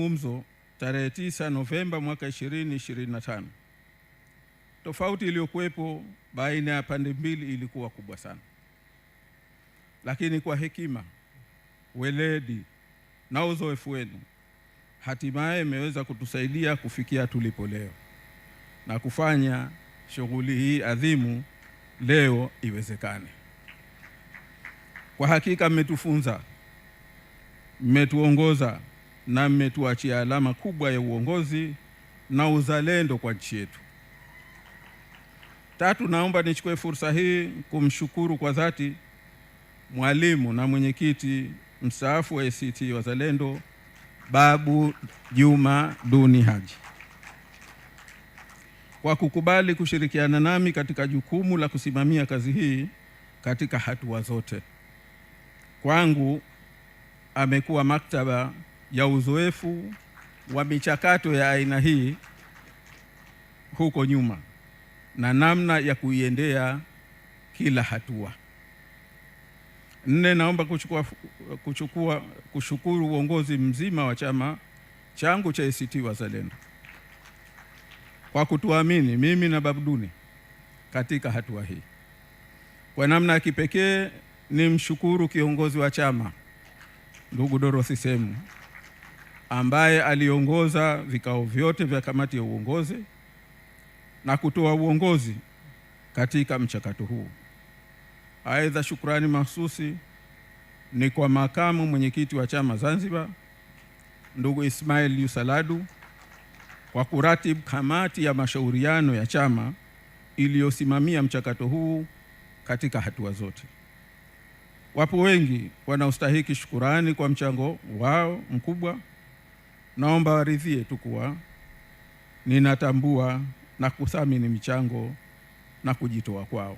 Gumzo tarehe 9 Novemba mwaka 2025. Tofauti iliyokuwepo baina ya pande mbili ilikuwa kubwa sana, lakini kwa hekima, weledi na uzoefu wenu hatimaye imeweza kutusaidia kufikia tulipo leo na kufanya shughuli hii adhimu leo iwezekane. Kwa hakika mmetufunza, mmetuongoza na mmetuachia alama kubwa ya uongozi na uzalendo kwa nchi yetu. Tatu, naomba nichukue fursa hii kumshukuru kwa dhati mwalimu na mwenyekiti mstaafu wa ACT Wazalendo Babu Juma Duni Haji kwa kukubali kushirikiana nami katika jukumu la kusimamia kazi hii katika hatua zote. Kwangu amekuwa maktaba ya uzoefu wa michakato ya aina hii huko nyuma na namna ya kuiendea kila hatua. Nne, naomba kushukuru uongozi mzima wa chama changu cha ACT Wazalendo kwa kutuamini mimi na Babu Duni katika hatua hii. Kwa namna ya kipekee nimshukuru kiongozi wa chama ndugu Dorothy Semu ambaye aliongoza vikao vyote vya kamati ya uongozi na kutoa uongozi katika mchakato huu. Aidha, shukrani mahsusi ni kwa makamu mwenyekiti wa chama Zanzibar ndugu Ismail Yusaladu kwa kuratibu kamati ya mashauriano ya chama iliyosimamia mchakato huu katika hatua zote. Wapo wengi wanaostahiki shukurani kwa mchango wao mkubwa. Naomba waridhie tu kuwa ninatambua na kuthamini michango na kujitoa kwao.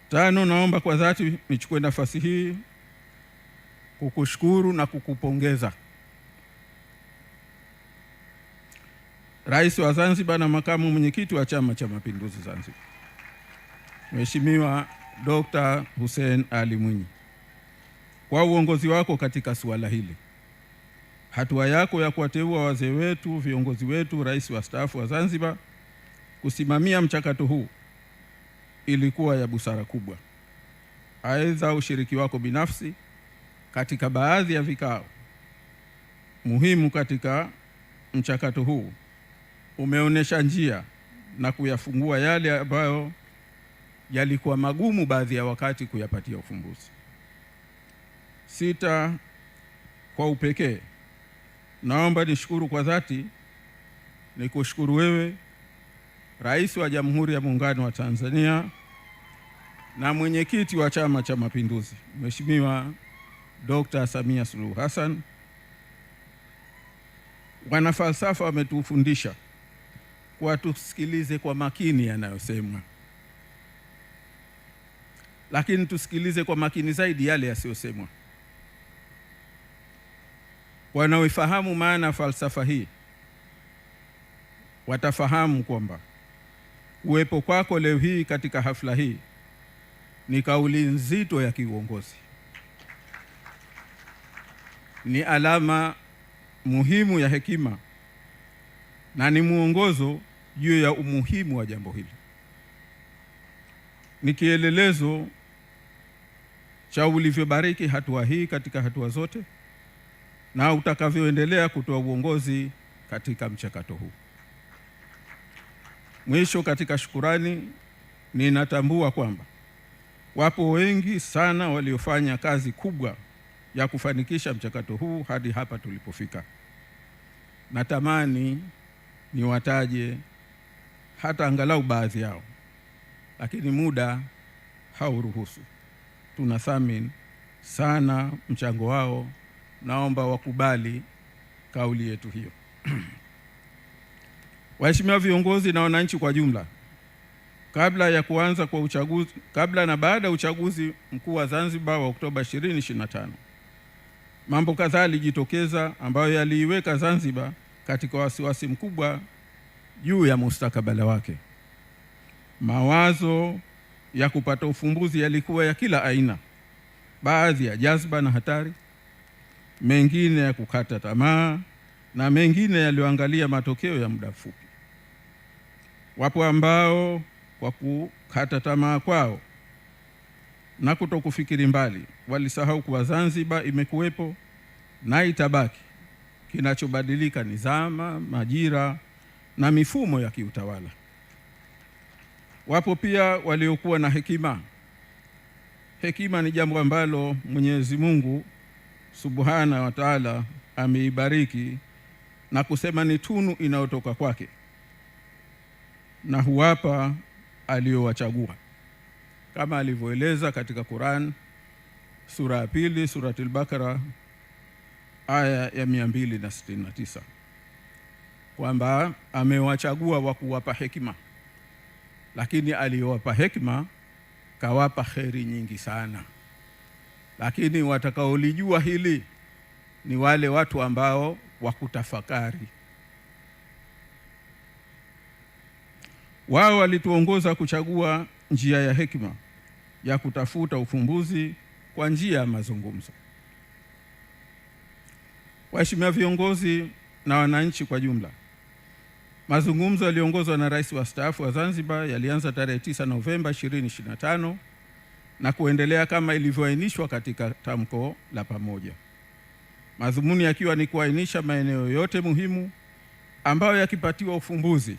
Tano, naomba kwa dhati nichukue nafasi hii kukushukuru na kukupongeza Rais wa Zanzibar na makamu mwenyekiti wa Chama cha Mapinduzi Zanzibar, Mheshimiwa Dr. Hussein Ali Mwinyi kwa uongozi wako katika suala hili. Hatua yako ya kuwateua wazee wetu, viongozi wetu, rais wastaafu wa Zanzibar kusimamia mchakato huu ilikuwa ya busara kubwa. Aidha, ushiriki wako binafsi katika baadhi ya vikao muhimu katika mchakato huu umeonyesha njia na kuyafungua yale ambayo yalikuwa magumu baadhi ya wakati kuyapatia ufumbuzi. Sita, kwa upekee naomba nishukuru kwa dhati, nikushukuru wewe Rais wa Jamhuri ya Muungano wa Tanzania na mwenyekiti wa Chama cha Mapinduzi Mheshimiwa Dr. Samia Suluhu Hassan. Wanafalsafa wametufundisha kwa tusikilize kwa makini yanayosemwa, lakini tusikilize kwa makini zaidi yale yasiyosemwa. Wanaoifahamu maana falsafa hii watafahamu kwamba uwepo kwako leo hii katika hafla hii ni kauli nzito ya kiuongozi, ni alama muhimu ya hekima na ni mwongozo juu ya umuhimu wa jambo hili. Ni kielelezo cha ulivyobariki hatua hii katika hatua zote na utakavyoendelea kutoa uongozi katika mchakato huu. Mwisho, katika shukurani, ninatambua kwamba wapo wengi sana waliofanya kazi kubwa ya kufanikisha mchakato huu hadi hapa tulipofika. Natamani niwataje hata angalau baadhi yao, lakini muda hauruhusu. Tunathamini sana mchango wao, naomba wakubali kauli yetu hiyo. Waheshimiwa viongozi na wananchi kwa jumla, kabla na baada ya uchaguzi mkuu wa Zanzibar wa Oktoba 2025, mambo kadhaa yalijitokeza ambayo yaliiweka Zanzibar katika wasiwasi mkubwa juu ya mustakabali wake. Mawazo ya kupata ufumbuzi yalikuwa ya kila aina, baadhi ya jazba na hatari, mengine ya kukata tamaa, na mengine yaliyoangalia matokeo ya muda mfupi. Wapo ambao kwa kukata tamaa kwao na kutokufikiri mbali walisahau kuwa Zanzibar imekuwepo na itabaki. Kinachobadilika ni zama, majira na mifumo ya kiutawala. Wapo pia waliokuwa na hekima. Hekima ni jambo ambalo Mwenyezi Mungu Subhanahu wa Ta'ala ameibariki na kusema ni tunu inayotoka kwake na huwapa aliyowachagua, kama alivyoeleza katika Qur'an sura ya 2, Suratul Baqara aya ya 269, kwamba amewachagua wa kuwapa hekima, lakini aliyowapa hekima kawapa kheri nyingi sana. Lakini watakaolijua hili ni wale watu ambao wakutafakari. Wao walituongoza kuchagua njia ya hekima ya kutafuta ufumbuzi kwa njia ya mazungumzo. Waheshimiwa viongozi na wananchi kwa jumla, mazungumzo yaliongozwa na Rais wastaafu wa Zanzibar yalianza tarehe 9 Novemba 2025 na kuendelea kama ilivyoainishwa katika tamko la pamoja. Madhumuni yakiwa ni kuainisha maeneo yote muhimu ambayo yakipatiwa ufumbuzi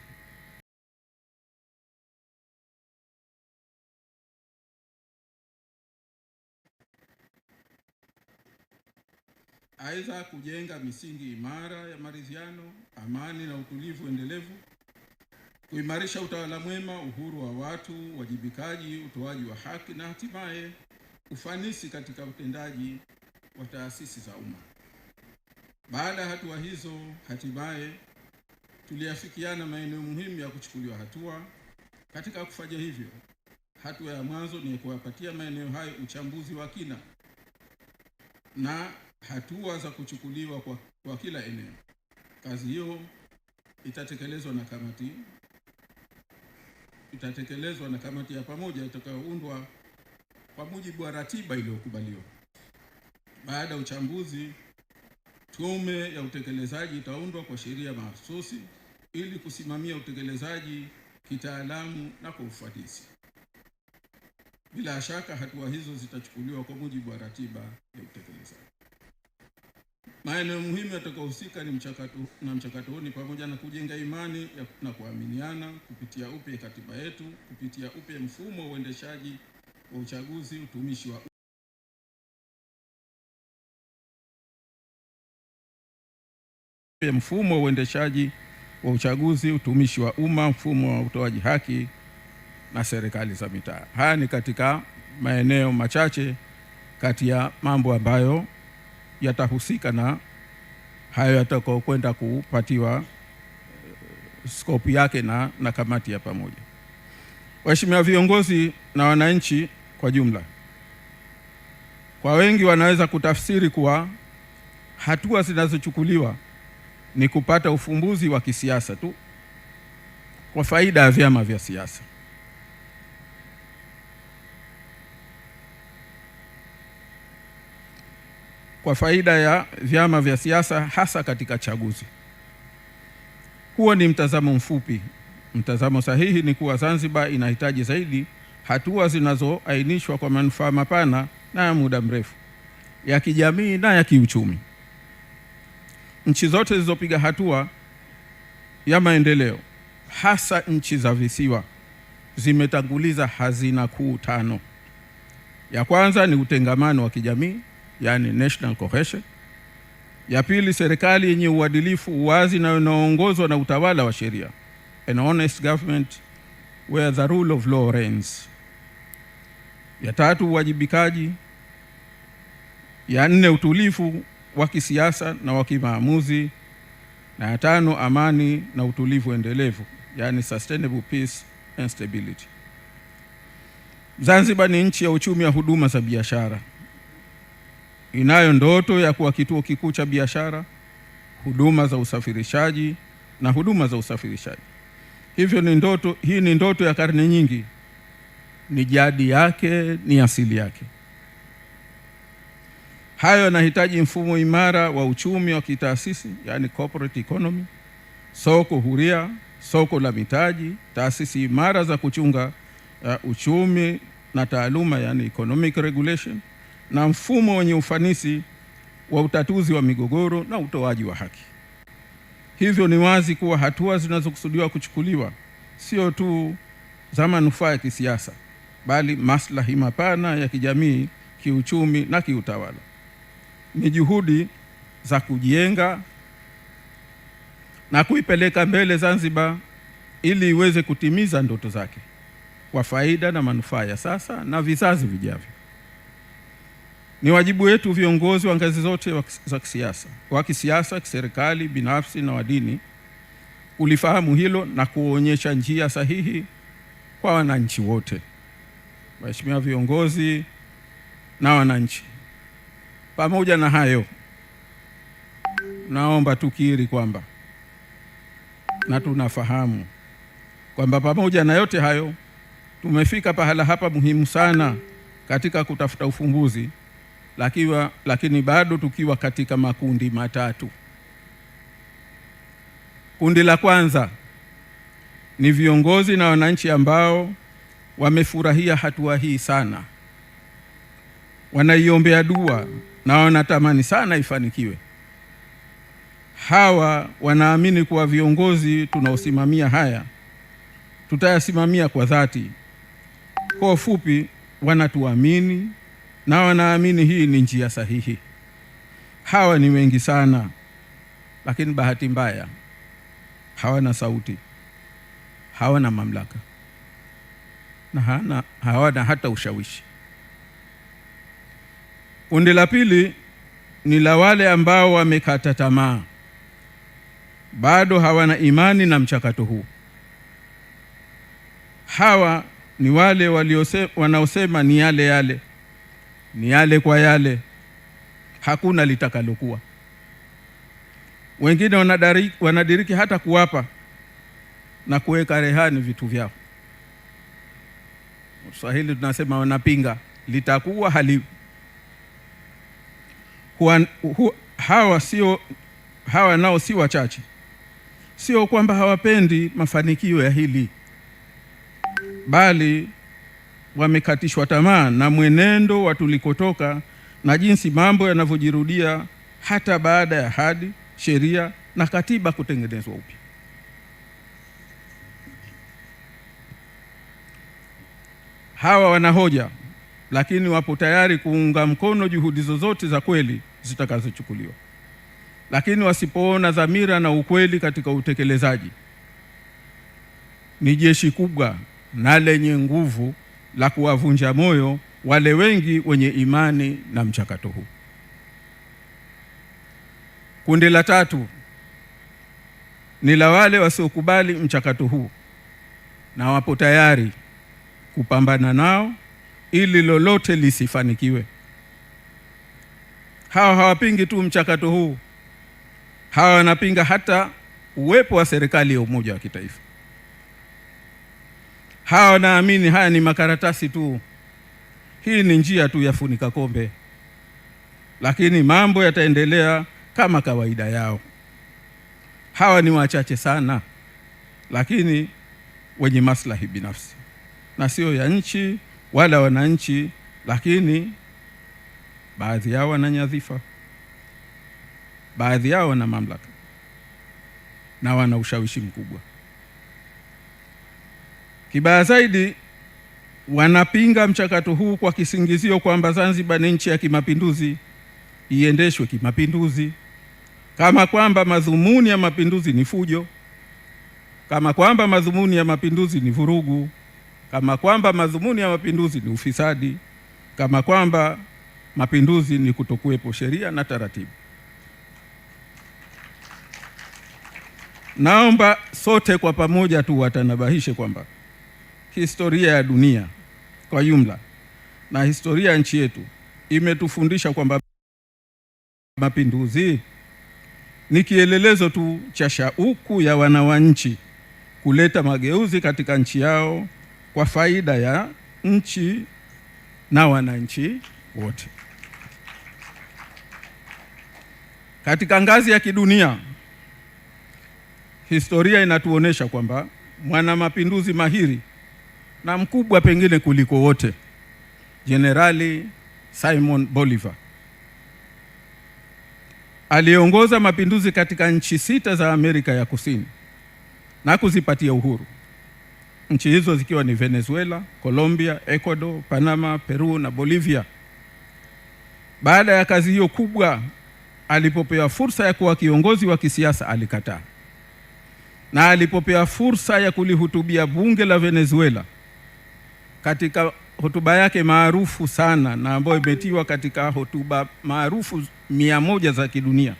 aidha kujenga misingi imara ya maridhiano, amani na utulivu endelevu, kuimarisha utawala mwema, uhuru wa watu, uwajibikaji, utoaji wa haki na hatimaye ufanisi katika utendaji wa taasisi za umma. Baada ya hatua hizo, hatimaye tuliafikiana maeneo muhimu ya kuchukuliwa hatua. Katika kufanya hivyo, hatua ya mwanzo ni kuwapatia maeneo hayo uchambuzi wa kina na hatua za kuchukuliwa kwa kila eneo. Kazi hiyo itatekelezwa na kamati ya pamoja itakayoundwa kwa mujibu wa ratiba iliyokubaliwa. Baada ya uchambuzi, tume ya utekelezaji itaundwa kwa sheria mahsusi ili kusimamia utekelezaji kitaalamu na kwa ufanisi. Bila shaka hatua hizo zitachukuliwa kwa mujibu wa ratiba ya utekelezaji. Maeneo muhimu yatakayohusika ni mchakato huu ni pamoja na kujenga imani na kuaminiana, kupitia upya katiba yetu, kupitia upya mfumo wa uendeshaji wa uchaguzi, utumishi wa umma, mfumo wa utoaji haki na serikali za mitaa. Haya ni katika maeneo machache kati ya mambo ambayo yatahusika na hayo yatakao kwenda kupatiwa skopi yake na kamati ya pamoja. Waheshimiwa viongozi na wananchi kwa jumla, kwa wengi wanaweza kutafsiri kuwa hatua zinazochukuliwa ni kupata ufumbuzi wa kisiasa tu kwa faida ya vyama vya siasa. Kwa faida ya vyama vya siasa hasa katika chaguzi. Huo ni mtazamo mfupi. Mtazamo sahihi ni kuwa Zanzibar inahitaji zaidi hatua zinazoainishwa kwa manufaa mapana na ya muda mrefu ya kijamii na ya kiuchumi. Nchi zote zilizopiga hatua ya maendeleo, hasa nchi za visiwa, zimetanguliza hazina kuu 5. Ya kwanza ni utengamano wa kijamii, yani national cohesion. Ya pili, serikali yenye uadilifu, uwazi na inayoongozwa na utawala wa sheria, an honest government where the rule of law reigns. Ya tatu, uwajibikaji. Ya 4, utulivu wa kisiasa na wa kimaamuzi, na ya 5, amani na utulivu endelevu, yani sustainable peace and stability. Zanzibar ni nchi ya uchumi wa huduma za biashara. Inayo ndoto ya kuwa kituo kikuu cha biashara, huduma za usafirishaji na huduma za usafirishaji. Hivyo hii ni ndoto ya karne nyingi, ni jadi yake, ni asili yake. Hayo yanahitaji mfumo imara wa uchumi wa kitaasisi, yani corporate economy, soko huria, soko la mitaji, taasisi imara za kuchunga uchumi na taaluma, yani economic regulation, na mfumo wenye ufanisi wa utatuzi wa migogoro na utoaji wa haki. Hivyo ni wazi kuwa hatua zinazokusudiwa kuchukuliwa sio tu za manufaa ya kisiasa, bali maslahi mapana ya kijamii, kiuchumi na kiutawala. Ni juhudi za kujenga na kuipeleka mbele Zanzibar ili iweze kutimiza ndoto zake kwa faida na manufaa ya sasa na vizazi vijavyo. Ni wajibu wetu viongozi wa ngazi zote wa kisiasa, kiserikali, binafsi na wa dini kulifahamu hilo na kuonyesha njia sahihi kwa wananchi wote. Waheshimiwa viongozi na wananchi, pamoja na hayo, naomba tukiri kwamba na tunafahamu kwamba pamoja na yote hayo tumefika pahala hapa muhimu sana katika kutafuta ufumbuzi, lakini bado tukiwa katika makundi matatu. Kundi la kwanza ni viongozi na wananchi ambao wamefurahia hatua hii sana, wanaiombea dua na wanatamani sana ifanikiwe. Hawa wanaamini kuwa viongozi tunaosimamia haya tutayasimamia kwa dhati. Kwa ufupi, wanatuamini na wanaamini hii ni njia sahihi. Hawa ni wengi sana, lakini bahati mbaya hawana sauti, hawana mamlaka na hawana hata ushawishi. Kundi la pili ni la wale ambao wamekata tamaa, bado hawana imani na mchakato huu. Hawa ni wale wanaosema ni yale kwa yale, hakuna litakalokuwa. Wengine wanadiriki hata kuwapa na kuweka rehani vitu vyao. Swahili tunasema wanapinga litakuwa hali. Hawa nao si wachache. Sio kwamba hawapendi mafanikio ya hili, bali wamekatishwa tamaa na mwenendo wa tulikotoka na jinsi mambo yanavyojirudia hata baada ya ahadi, sheria na katiba kutengenezwa upya. Hawa wanahoja, lakini wapo tayari kuunga mkono juhudi zozote za kweli zitakazochukuliwa. Lakini wasipoona dhamira na ukweli katika utekelezaji, ni jeshi kubwa na lenye nguvu la kuwavunja moyo wale wengi wenye imani na mchakato huu. Kundi la tatu ni la wale wasiokubali mchakato huu na wapo tayari kupambana nao ili lolote lisifanikiwe. Hawa hawapingi tu mchakato huu, hawa wanapinga hata uwepo wa serikali ya umoja wa kitaifa. Hawa wanaamini haya ni makaratasi tu, hii ni njia tu ya funika kombe, lakini mambo yataendelea kama kawaida yao. Hawa ni wachache sana, lakini wenye maslahi binafsi na sio ya nchi wala wananchi, lakini baadhi yao wana nyadhifa, baadhi yao wana mamlaka na wana ushawishi mkubwa. Kibaya zaidi, wanapinga mchakato huu kwa kisingizio kwamba Zanzibar ni nchi ya kimapinduzi, iendeshwe kimapinduzi, kama kwamba madhumuni ya mapinduzi ni fujo, kama kwamba madhumuni ya mapinduzi ni vurugu, kama kwamba madhumuni ya mapinduzi ni ufisadi, kama kwamba mapinduzi ni kutokuwepo sheria na taratibu. Naomba sote kwa pamoja tu watanabahishe kwamba historia ya dunia kwa jumla na historia ya nchi yetu imetufundisha kwamba mapinduzi ni kielelezo tu cha shauku ya wananchi kuleta mageuzi katika nchi yao kwa faida ya nchi na wananchi wote. Katika ngazi ya kidunia, historia inatuonesha kwamba mwana mapinduzi mahiri na mkubwa pengine kuliko wote, Jenerali Simon Bolivar, aliongoza mapinduzi katika nchi 6 za Amerika ya Kusini na kuzipatia uhuru. Nchi hizo zikiwa ni Venezuela, Colombia, Ecuador, Panama, Peru na Bolivia. Baada ya kazi hiyo kubwa, alipopewa fursa ya kuwa kiongozi wa kisiasa alikataa. Na alipopewa fursa ya kulihutubia bunge la Venezuela, katika hotuba yake maarufu sana na ambayo imetiwa katika hotuba maarufu 100 za kidunia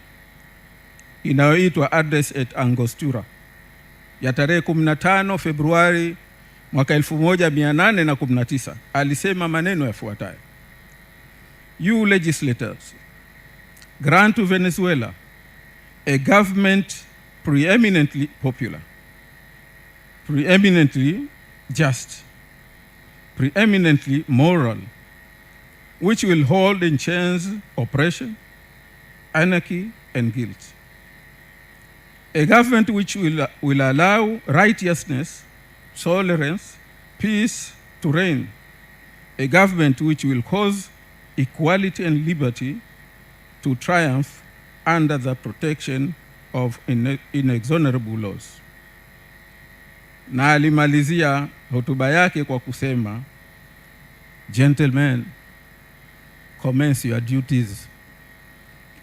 inayoitwa Address et Angostura ya tarehe 15 Februari mwaka 1819, alisema maneno yafuatayo: You legislators, grant to Venezuela a government preeminently popular, preeminently just, preeminently moral, which will hold in chains oppression, anarchy, and guilt. A government which will allow righteousness, tolerance, peace to reign. A government which will cause equality and liberty to triumph under the protection of inexorable laws. Na alimalizia hotuba yake kwa kusema, Gentlemen, commence your duties.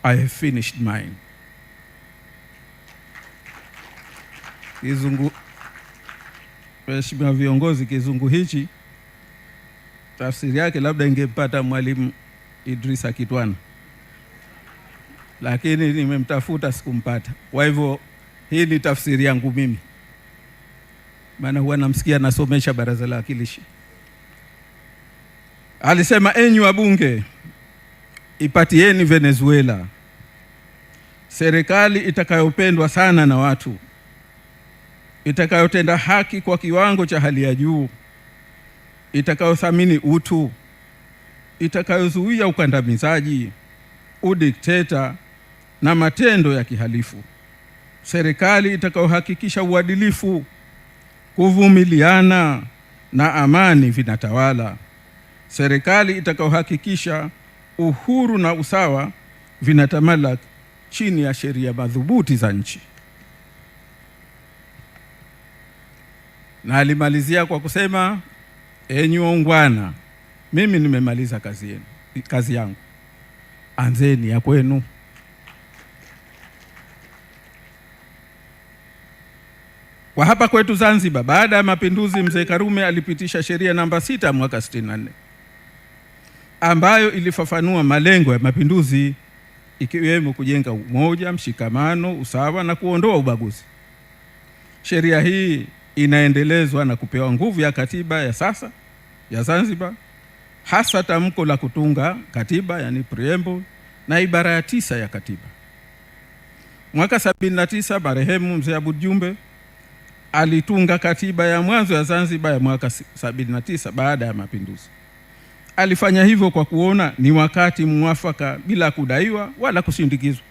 I have finished mine. Kizungu, Mheshimiwa viongozi, kizungu hichi tafsiri yake labda ingempata Mwalimu Idrisa Kitwana, lakini nimemtafuta sikumpata. Kwa hivyo hii ni tafsiri yangu mimi, maana huwa namsikia nasomesha Baraza la Wawakilishi. Alisema, enyi wabunge, ipatieni Venezuela serikali itakayopendwa sana na watu, itakayotenda haki kwa kiwango cha hali ya juu, itakayothamini utu, itakayozuia ukandamizaji, udikteta na matendo ya kihalifu, serikali itakayohakikisha uadilifu, kuvumiliana na amani vinatawala, serikali itakayohakikisha uhuru na usawa vinatamalak chini ya sheria madhubuti za nchi. Na alimalizia kwa kusema, enyi waungwana, mimi nimemaliza kazi yangu, anzeni ya kwenu. Kwa hapa kwetu Zanzibar, baada ya mapinduzi, Mzee Karume alipitisha sheria namba 6 mwaka 64 ambayo ilifafanua malengo ya mapinduzi, ikiwemo kujenga umoja, mshikamano, usawa na kuondoa ubaguzi. Sheria hii inaendelezwa na kupewa nguvu ya katiba ya sasa ya Zanzibar, hasa tamko la kutunga katiba, yani preamble, na ibara ya 9 ya katiba. Mwaka 79 marehemu Mzee Aboud Jumbe alitunga katiba ya mwanzo ya Zanzibar ya mwaka 79 baada ya mapinduzi. Alifanya hivyo kwa kuona ni wakati mwafaka, bila kudaiwa wala kushindikizwa.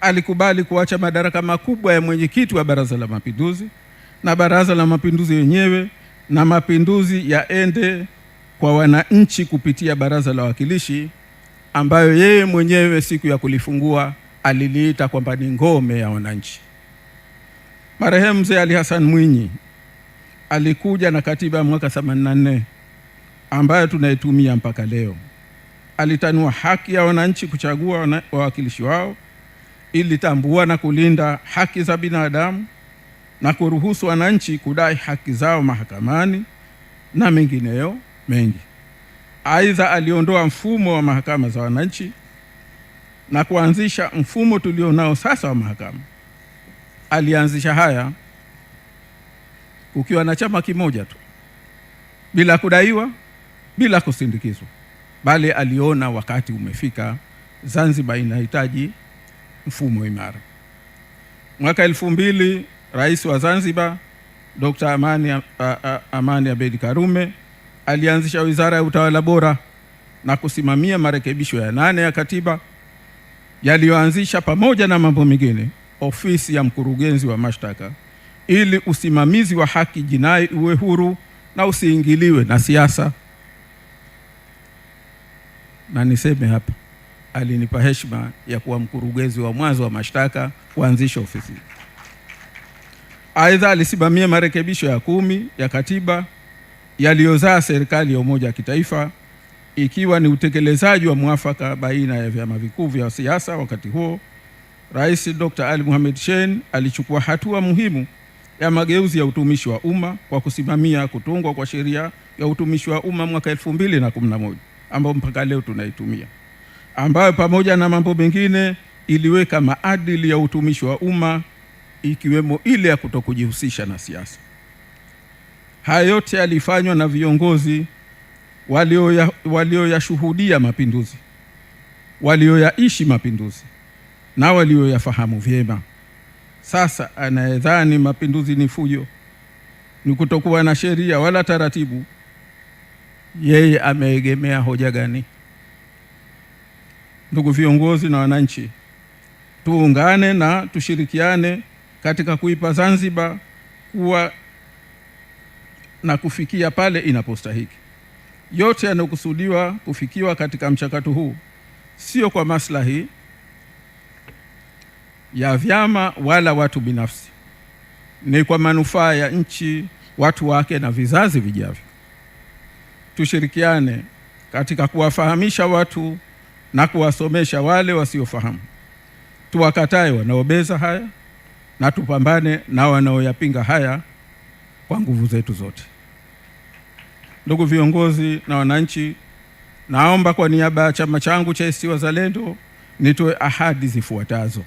Alikubali kuacha madaraka makubwa ya mwenyekiti wa Baraza la Mapinduzi na Baraza la Mapinduzi yenyewe, na mapinduzi yaende kwa wananchi kupitia Baraza la Wawakilishi, ambayo yeye mwenyewe siku ya kulifungua aliliita kwamba ni ngome ya wananchi. Marehemu Mzee Ali Hassan Mwinyi alikuja na katiba ya mwaka 84 ambayo tunaitumia mpaka leo. Alitanua haki ya wananchi kuchagua wawakilishi wao, ilitambua na kulinda haki za binadamu na kuruhusu wananchi kudai haki zao mahakamani na mengineyo mengi. Aidha, aliondoa mfumo wa mahakama za wananchi na kuanzisha mfumo tulionao sasa wa mahakama. Alianzisha haya kukiwa na chama kimoja tu, bila kudaiwa, bila kusindikizwa, bali aliona wakati umefika, Zanzibar inahitaji mfumo imara. Mwaka 2000 Rais wa Zanzibar Dr. Amani Abeid Karume alianzisha Wizara ya Utawala Bora na kusimamia marekebisho ya 8 ya katiba yaliyoanzisha pamoja na mambo mengine ofisi ya mkurugenzi wa mashtaka ili usimamizi wa haki jinai uwe huru na usiingiliwe na siasa. Na niseme hapa, alinipa heshima ya kuwa mkurugenzi wa mwanzo wa mashtaka kuanzisha ofisi. Aidha, alisimamia marekebisho ya 10 ya katiba yaliyozaa serikali ya umoja wa kitaifa, ikiwa ni utekelezaji wa mwafaka baina ya vyama vikuu vya siasa. Wakati huo Rais Dr. Ali Mohamed Shein alichukua hatua muhimu ya mageuzi ya utumishi wa umma kwa kusimamia kutungwa kwa sheria ya utumishi wa umma mwaka 2011 ambao mpaka leo tunaitumia, ambayo pamoja na mambo mengine iliweka maadili ya utumishi wa umma ikiwemo ile ya kutokujihusisha na siasa. Haya yote yalifanywa na viongozi walioyashuhudia mapinduzi, walioyaishi mapinduzi na walioyafahamu vyema. Sasa anayedhani mapinduzi ni fujo, ni kutokuwa na sheria wala taratibu, yeye ameegemea hoja gani? Ndugu viongozi na wananchi, tuungane na tushirikiane katika kuipa Zanzibar kuwa na kufikia pale inapostahiki. Yote yanayokusudiwa kufikiwa katika mchakato huu sio kwa maslahi ya vyama wala watu binafsi, ni kwa manufaa ya nchi, watu wake na vizazi vijavyo. Tushirikiane katika kuwafahamisha watu na kuwasomesha wale wasiofahamu. Tuwakatae wanaobeza haya na tupambane na wanaoyapinga haya kwa nguvu zetu zote. Ndugu viongozi na wananchi, naomba kwa niaba ya chama changu cha ACT Wazalendo nitoe ahadi zifuatazo.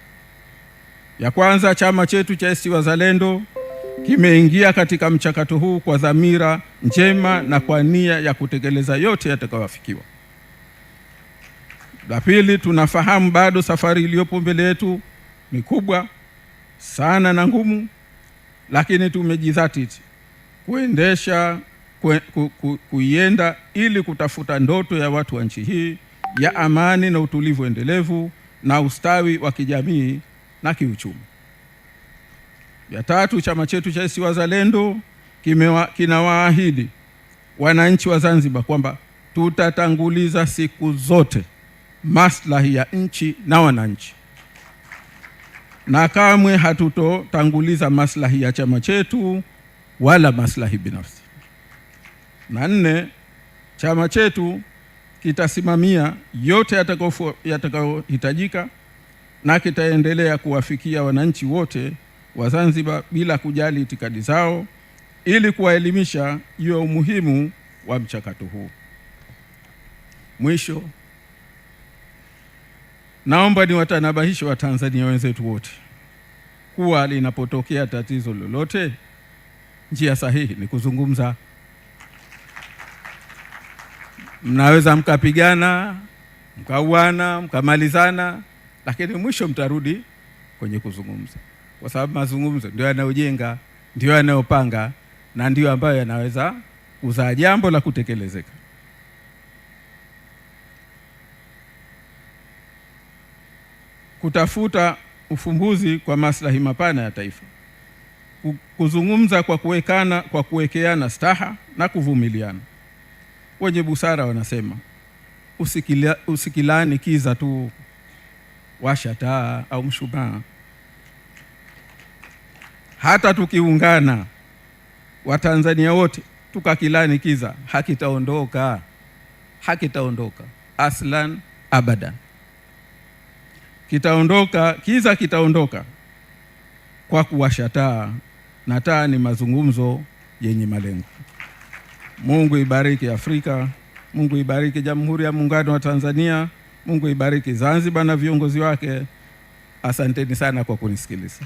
Ya kwanza, chama chetu cha ACT Wazalendo kimeingia katika mchakato huu kwa dhamira njema na kwa nia ya kutekeleza yote yatakayoafikiwa. La pili, tunafahamu bado safari iliyopo mbele yetu ni kubwa sana na ngumu, lakini tumejidhatiti kuienda ili kutafuta ndoto ya watu wa nchi hii ya amani na utulivu endelevu na ustawi wa kijamii na kiuchumi. Ya tatu, chama chetu cha ACT Wazalendo kinawaahidi wananchi wa Zanzibar kwamba tutatanguliza siku zote maslahi ya nchi na wananchi, na kamwe hatutotanguliza maslahi ya chama chetu wala maslahi binafsi. Na nne, chama chetu kitasimamia yote yatakayohitajika na kitaendelea kuwafikia wananchi wote wa Zanzibar bila kujali itikadi zao ili kuwaelimisha juu ya umuhimu wa mchakato huu. Mwisho, naomba niwatanabahishe Watanzania wenzetu wote kuwa linapotokea tatizo lolote, njia sahihi ni kuzungumza. Mnaweza mkapigana, mkauana, mkamalizana, lakini mwisho mtarudi kwenye kuzungumza, kwa sababu mazungumzo ndio yanayojenga, ndio yanayopanga na ndio ambayo yanaweza kuzaa jambo la kutekelezeka. Kutafuta ufumbuzi kwa maslahi mapana ya taifa, kuzungumza kwa kuwekeana staha na kuvumiliana. Wenye busara wanasema usikilani kiza tu, washa taa au mshumaa. Hata tukiungana Watanzania wote tukakilani kiza, hakitaondoka aslan abadan. Kiza kitaondoka kwa kuwasha taa, na taa ni mazungumzo yenye malengo. Mungu ibariki Afrika, Mungu ibariki Jamhuri ya Muungano wa Tanzania, Mungu ibariki Zanzibar na viongozi wake. Asanteni sana kwa kunisikiliza.